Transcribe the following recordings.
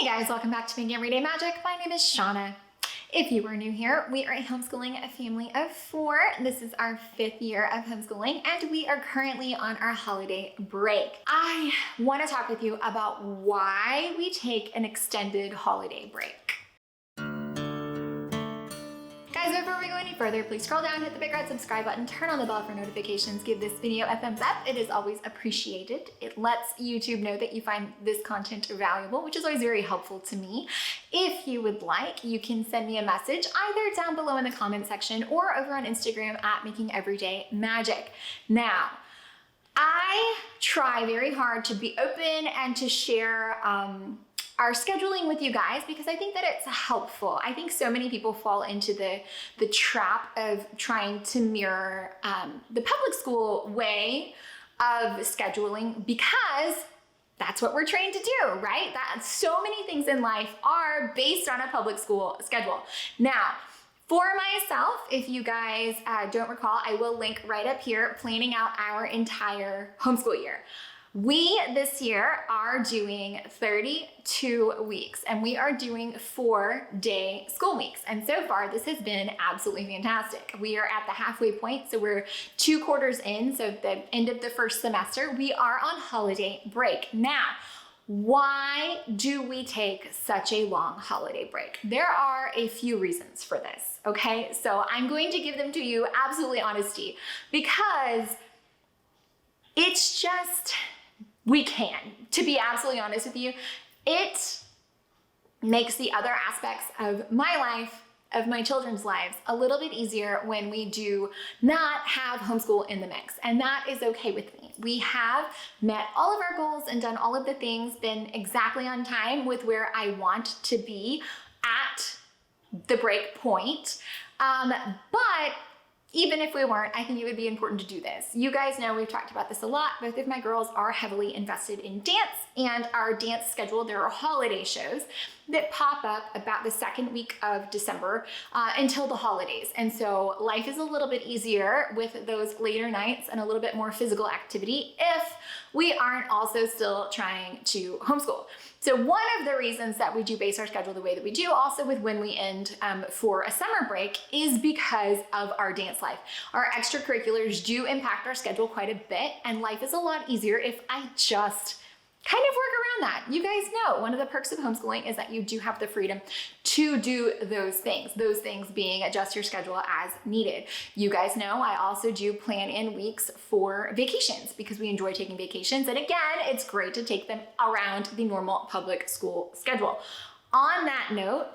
Hey guys, welcome back to Making Everyday Magic. My name is Shanna. If you are new here, we are homeschooling a family of 4. This is our 5th year of homeschooling and we are currently on our holiday break. I want to talk with you about why we take an extended holiday break. Guys, before we go any further, please scroll down, hit the big red subscribe button, turn on the bell for notifications, give this video a thumbs up. It is always appreciated. It lets YouTube know that you find this content valuable, which is always very helpful to me. If you would like, you can send me a message either down below in the comment section or over on Instagram at Making Everyday Magic. Now, I try very hard to be open and to share our scheduling with you guys because I think that it's helpful. I think so many people fall into the trap of trying to mirror the public school way of scheduling because that's what we're trained to do, right? That so many things in life are based on a public school schedule. Now, for myself, if you guys don't recall, I will link right up here, planning out our entire homeschool year. We this year are doing 32 weeks and we are doing 4-day school weeks. And so far this has been absolutely fantastic. We are at the halfway point. So we're 2 quarters in. So at the end of the first semester, we are on holiday break. Now, why do we take such a long holiday break? There are a few reasons for this. Okay. So I'm going to give them to you absolutely honesty because it's just, we can. To be absolutely honest with you, it makes the other aspects of my life, of my children's lives, a little bit easier when we do not have homeschool in the mix. And that is okay with me. We have met all of our goals and done all of the things, been exactly on time with where I want to be at the break point. But even if we weren't, I think it would be important to do this. You guys know we've talked about this a lot. Both of my girls are heavily invested in dance and our dance schedule. There are holiday shows that pop up about the second week of December until the holidays. And so life is a little bit easier with those later nights and a little bit more physical activity if we aren't also still trying to homeschool. So one of the reasons that we do base our schedule the way that we do, also with when we end for a summer break, is because of our dance life. Our extracurriculars do impact our schedule quite a bit, and life is a lot easier if I just kind of work around that. You guys know one of the perks of homeschooling is that you do have the freedom to do those things being adjust your schedule as needed. You guys know I also do plan in weeks for vacations because we enjoy taking vacations. And again, it's great to take them around the normal public school schedule. On that note,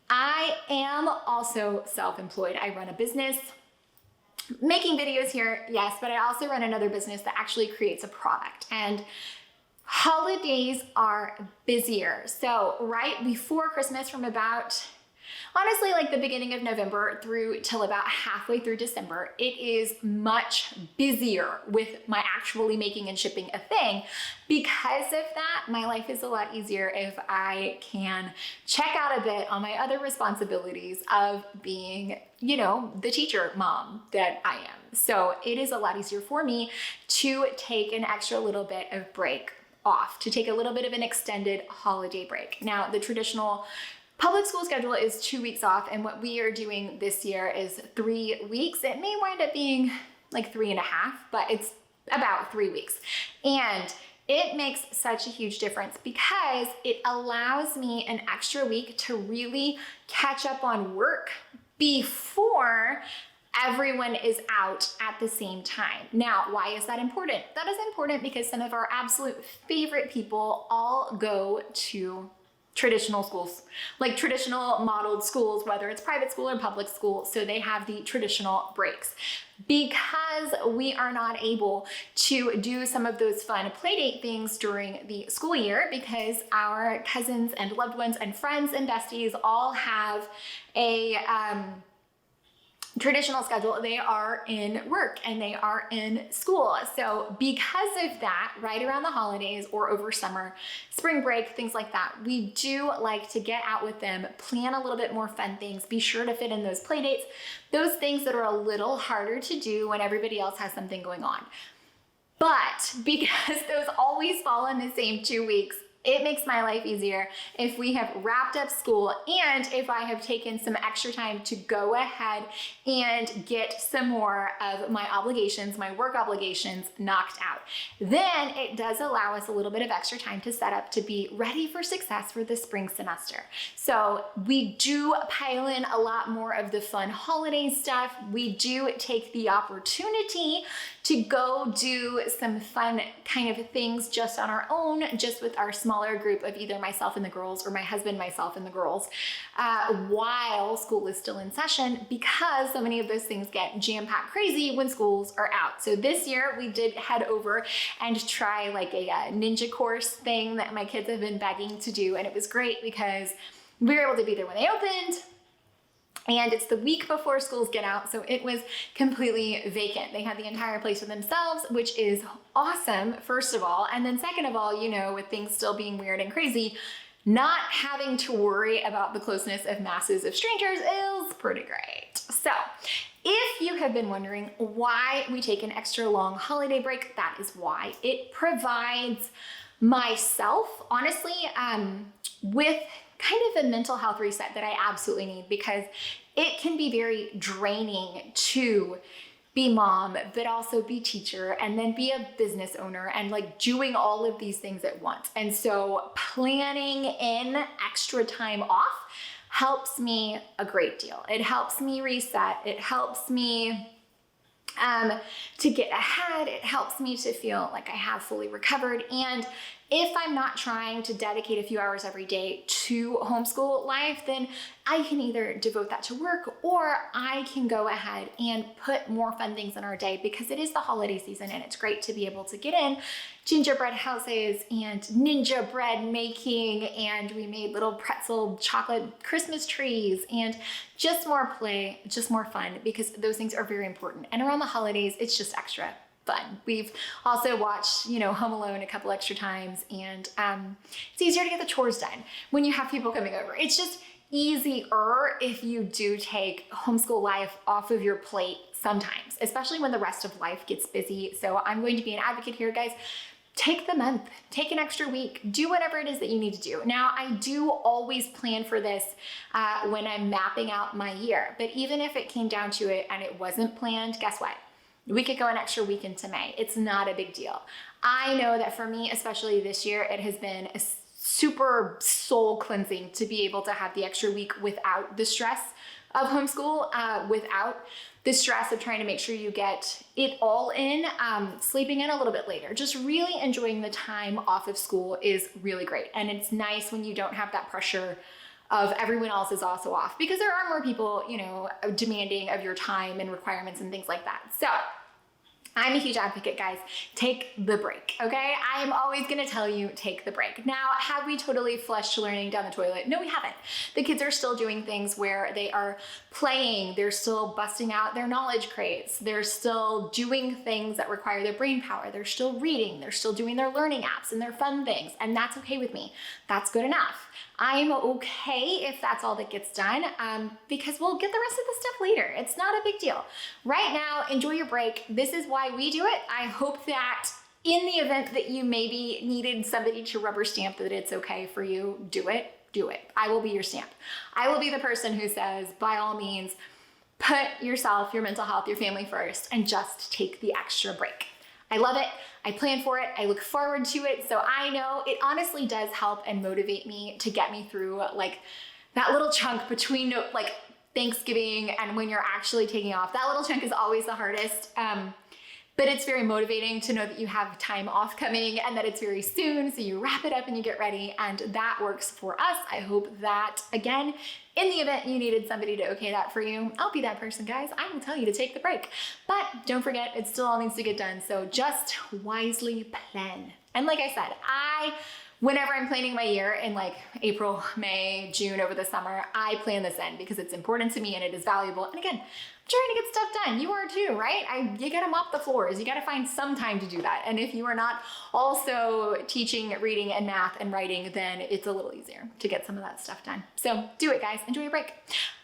I am also self-employed. I run a business. Making videos here, yes, but I also run another business that actually creates a product. And holidays are busier. So right before Christmas, from about, honestly, like the beginning of November through till about halfway through December, it is much busier with my actually making and shipping a thing. Because of that, my life is a lot easier if I can check out a bit on my other responsibilities of being, you know, the teacher mom that I am. So it is a lot easier for me to take an extra little bit of break off, to take a little bit of an extended holiday break. Now, the traditional public school schedule is 2 weeks off, and what we are doing this year is 3 weeks. It may wind up being like 3.5, but it's about 3 weeks. And it makes such a huge difference because it allows me an extra week to really catch up on work before everyone is out at the same time. Now, why is that important? That is important because some of our absolute favorite people all go to traditional schools, like traditional modeled schools, whether it's private school or public school. So they have the traditional breaks. Because we are not able to do some of those fun playdate things during the school year because our cousins and loved ones and friends and besties all have a traditional schedule, they are in work and they are in school. So because of that, right around the holidays or over summer, spring break, things like that, we do like to get out with them, plan a little bit more fun things, be sure to fit in those play dates, those things that are a little harder to do when everybody else has something going on. But because those always fall in the same 2 weeks, It makes my life easier if we have wrapped up school and if I have taken some extra time to go ahead and get some more of my obligations, my work obligations knocked out. Then it does allow us a little bit of extra time to set up to be ready for success for the spring semester. So we do pile in a lot more of the fun holiday stuff. We do take the opportunity to go do some fun kind of things just on our own, just with our smaller group of either myself and the girls or my husband, myself and the girls, while school is still in session, because so many of those things get jam-packed crazy when schools are out. So this year we did head over and try like a ninja course thing that my kids have been begging to do. And it was great because we were able to be there when they opened. And it's the week before schools get out, so it was completely vacant. They had the entire place to themselves, which is awesome, first of all. And then second of all, you know, with things still being weird and crazy, not having to worry about the closeness of masses of strangers is pretty great. So if you have been wondering why we take an extra long holiday break, that is why. It provides myself, honestly, with kind of a mental health reset that I absolutely need, because it can be very draining to be mom, but also be teacher, and then be a business owner, and like doing all of these things at once. And so planning in extra time off helps me a great deal. It helps me reset. It helps me to get ahead. It helps me to feel like I have fully recovered. And if I'm not trying to dedicate a few hours every day to homeschool life, then I can either devote that to work, or I can go ahead and put more fun things in our day, because it is the holiday season and it's great to be able to get in gingerbread houses and ninja bread making, and we made little pretzel chocolate Christmas trees, and just more play, just more fun, because those things are very important. And around the holidays, it's just extra fun. We've also watched, you know, Home Alone a couple extra times, and it's easier to get the chores done when you have people coming over. It's just easier if you do take homeschool life off of your plate sometimes, especially when the rest of life gets busy. So I'm going to be an advocate here, guys. Take the month, take an extra week, do whatever it is that you need to do. Now, I do always plan for this when I'm mapping out my year, but even if it came down to it and it wasn't planned, guess what? We could go an extra week into May. It's not a big deal. I know that for me, especially this year, it has been a super soul cleansing to be able to have the extra week without the stress of homeschool, without the stress of trying to make sure you get it all in, sleeping in a little bit later. Just really enjoying the time off of school is really great. And it's nice when you don't have that pressure of everyone else is also off, because there are more people, you know, demanding of your time and requirements and things like that. So I'm a huge advocate, guys. Take the break, okay? I am always gonna tell you, take the break. Now, have we totally flushed learning down the toilet? No, we haven't. The kids are still doing things where they are playing, they're still busting out their knowledge crates, they're still doing things that require their brain power, they're still reading, they're still doing their learning apps and their fun things, and that's okay with me. That's good enough. I'm okay if that's all that gets done, because we'll get the rest of the stuff later. It's not a big deal. Right now, enjoy your break. This is why we do it. I hope that in the event that you maybe needed somebody to rubber stamp that it's okay for you, do it. Do it. I will be your stamp. I will be the person who says, by all means, put yourself, your mental health, your family first, and just take the extra break. I love it. I plan for it. I look forward to it. So I know it honestly does help and motivate me to get me through like that little chunk between like Thanksgiving and when you're actually taking off. That little chunk is always the hardest. But it's very motivating to know that you have time off coming and that it's very soon. So you wrap it up and you get ready, and that works for us. I hope that, again, in the event you needed somebody to okay that for you, I'll be that person, guys. I will tell you to take the break. But don't forget, it still all needs to get done. So just wisely plan. And like I said, whenever I'm planning my year in like April, May, June over the summer, I plan this in because it's important to me and it is valuable. And again, I'm trying to get stuff done. You are too, right? You gotta mop the floors. You gotta find some time to do that. And if you are not also teaching, reading, and math and writing, then it's a little easier to get some of that stuff done. So do it, guys. Enjoy your break.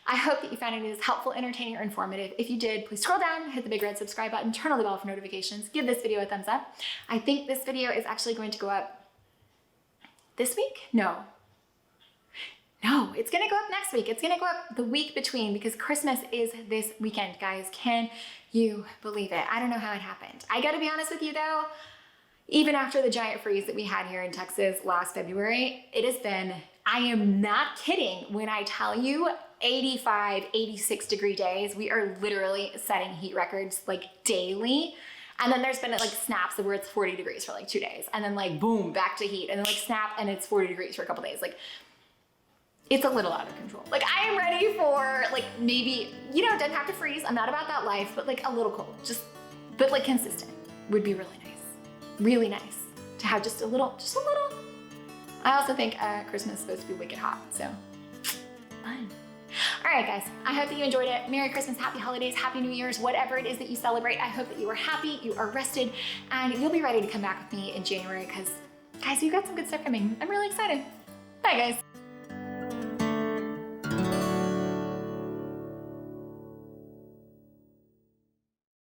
I hope that you found it as helpful, entertaining, or informative. If you did, please scroll down, hit the big red subscribe button, turn on the bell for notifications, give this video a thumbs up. I think this video is actually going to go up this week? No, it's gonna go up next week. It's gonna go up the week between because Christmas is this weekend, guys. Can you believe it? I don't know how it happened. I gotta be honest with you though, even after the giant freeze that we had here in Texas last February, it has been, I am not kidding when I tell you 85, 86 degree days. We are literally setting heat records like daily. And then there's been like snaps of where it's 40 degrees for like 2 days. And then like boom, back to heat. And then like snap and it's 40 degrees for a couple days. Like it's a little out of control. Like I am ready for like maybe, you know, it doesn't have to freeze. I'm not about that life, but like a little cold, but like consistent would be really nice. Really nice to have just a little. I also think Christmas is supposed to be wicked hot, so fun. All right, guys, I hope that you enjoyed it. Merry Christmas, Happy Holidays, Happy New Year's, whatever it is that you celebrate. I hope that you are happy, you are rested, and you'll be ready to come back with me in January because, guys, you got some good stuff coming. I'm really excited. Bye, guys.